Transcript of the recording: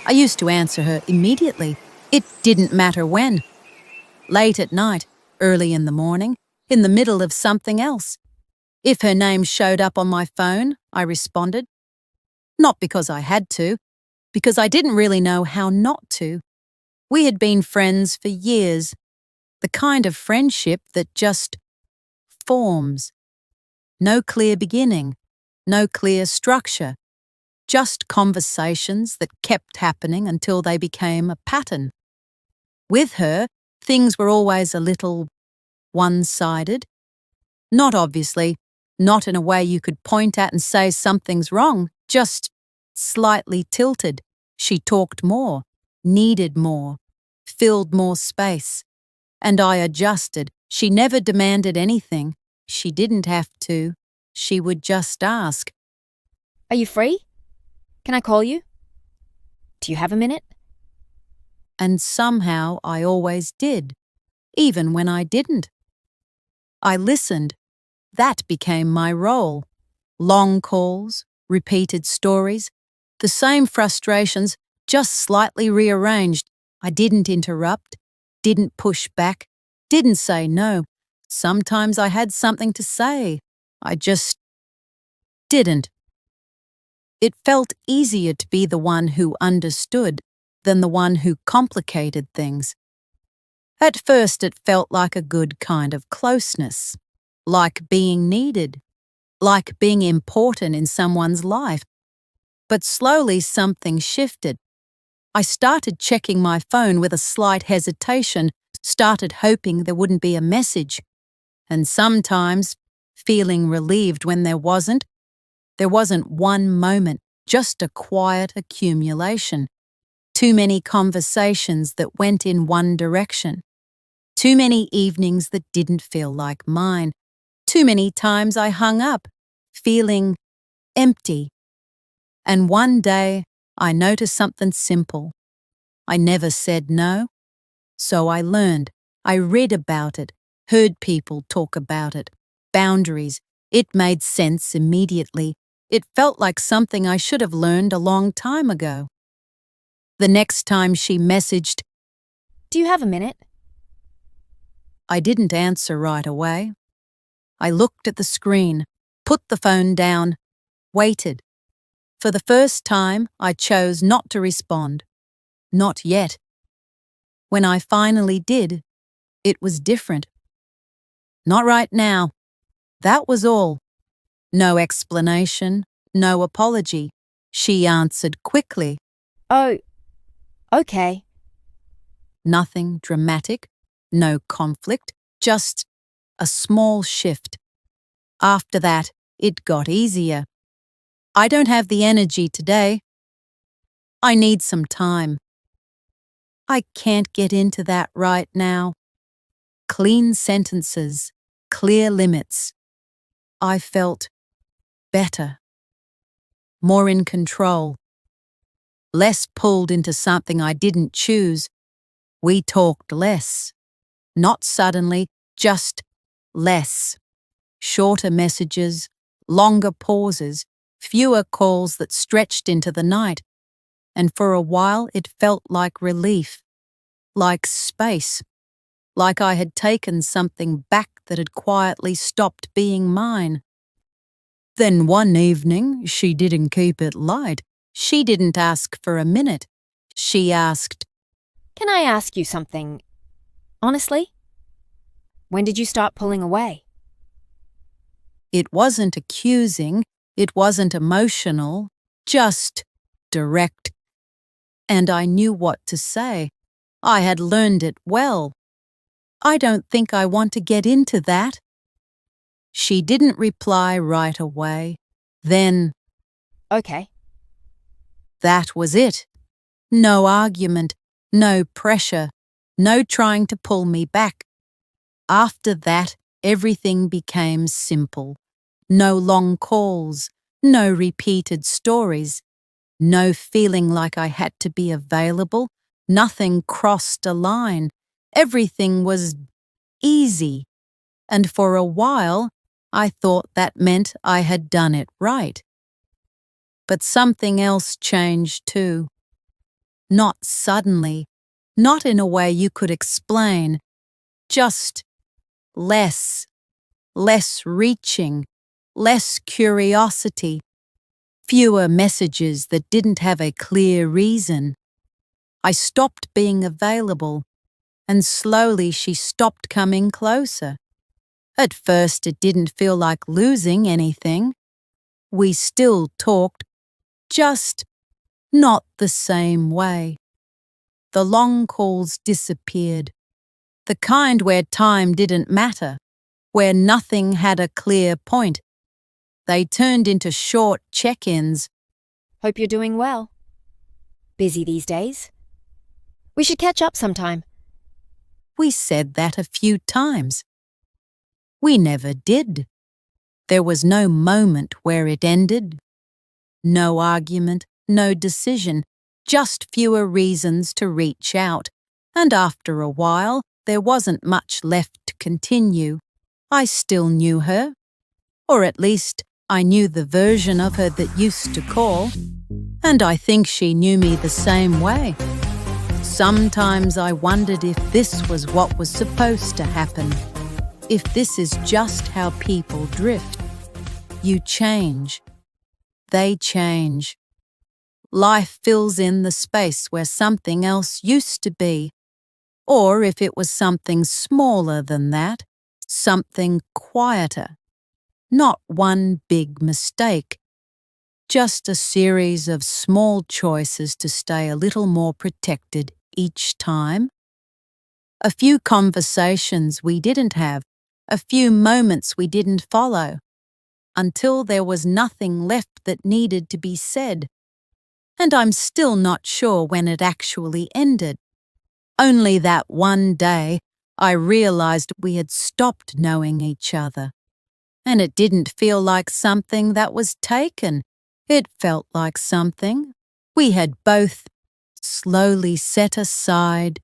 I used to answer her immediately. It didn't matter when. Late at night, early in the morning, in the middle of something else. If her name showed up on my phone, I responded. Not because I had to, because I didn't really know how not to. We had been friends for years, the kind of friendship that just forms. No clear beginning, no clear structure, just conversations that kept happening until they became a pattern. With her, things were always a little one-sided. Not obviously, not in a way you could point at and say something's wrong, just slightly tilted. She talked more, needed more, filled more space. And I adjusted. She never demanded anything. She didn't have to. She would just ask. Are you free? Can I call you? Do you have a minute? And somehow I always did, even when I didn't. I listened. That became my role. Long calls, repeated stories, the same frustrations, just slightly rearranged. I didn't interrupt, didn't push back, didn't say no. Sometimes I had something to say. I just didn't. It felt easier to be the one who understood than the one who complicated things. At first it felt like a good kind of closeness, like being needed, like being important in someone's life. But slowly something shifted. I started checking my phone with a slight hesitation, started hoping there wouldn't be a message, and sometimes feeling relieved when there wasn't. There wasn't one moment, just a quiet accumulation. Too many conversations that went in one direction. Too many evenings that didn't feel like mine. Too many times I hung up, feeling empty. And one day I noticed something simple. I never said no, so I learned. I read about it, heard people talk about it. Boundaries. It made sense immediately. It felt like something I should have learned a long time ago. The next time she messaged, Do you have a minute? I didn't answer right away. I looked at the screen, put the phone down, waited. For the first time, I chose not to respond. Not yet. When I finally did, it was different. Not right now. That was all. No explanation, no apology. She answered quickly. Oh, okay. Nothing dramatic, no conflict, just a small shift. After that, it got easier. I don't have the energy today. I need some time. I can't get into that right now. Clean sentences, clear limits. I felt better, more in control, less pulled into something I didn't choose. We talked less, not suddenly, just less. Shorter messages, longer pauses, fewer calls that stretched into the night. And for a while it felt like relief, like space, like I had taken something back that had quietly stopped being mine. Then one evening, she didn't keep it light. She didn't ask for a minute. She asked, Can I ask you something? Honestly? When did you start pulling away? It wasn't accusing, it wasn't emotional, just direct. And I knew what to say. I had learned it well. I don't think I want to get into that. She didn't reply right away. Then, Okay. that was it. No argument, no pressure, no trying to pull me back. After that, everything became simple. No long calls, no repeated stories, no feeling like I had to be available. Nothing crossed a line. Everything was easy. And for a while, I thought that meant I had done it right. But something else changed too. Not suddenly, not in a way you could explain, just less, less reaching, less curiosity, fewer messages that didn't have a clear reason. I stopped being available, and slowly she stopped coming closer. At first it didn't feel like losing anything. We still talked, just not the same way. The long calls disappeared, the kind where time didn't matter, where nothing had a clear point. They turned into short check-ins. Hope you're doing well. Busy these days? We should catch up sometime. We said that a few times. We never did. There was no moment where it ended. No argument, no decision, just fewer reasons to reach out. And after a while, there wasn't much left to continue. I still knew her. Or at least, I knew the version of her that used to call. And I think she knew me the same way. Sometimes I wondered if this was what was supposed to happen. If this is just how people drift. You change. They change. Life fills in the space where something else used to be. Or if it was something smaller than that, something quieter. Not one big mistake. Just a series of small choices to stay a little more protected each time. A few conversations we didn't have, a few moments we didn't follow, until there was nothing left that needed to be said. And I'm still not sure when it actually ended. Only that one day I realized we had stopped knowing each other. And it didn't feel like something that was taken. It felt like something we had both slowly set aside,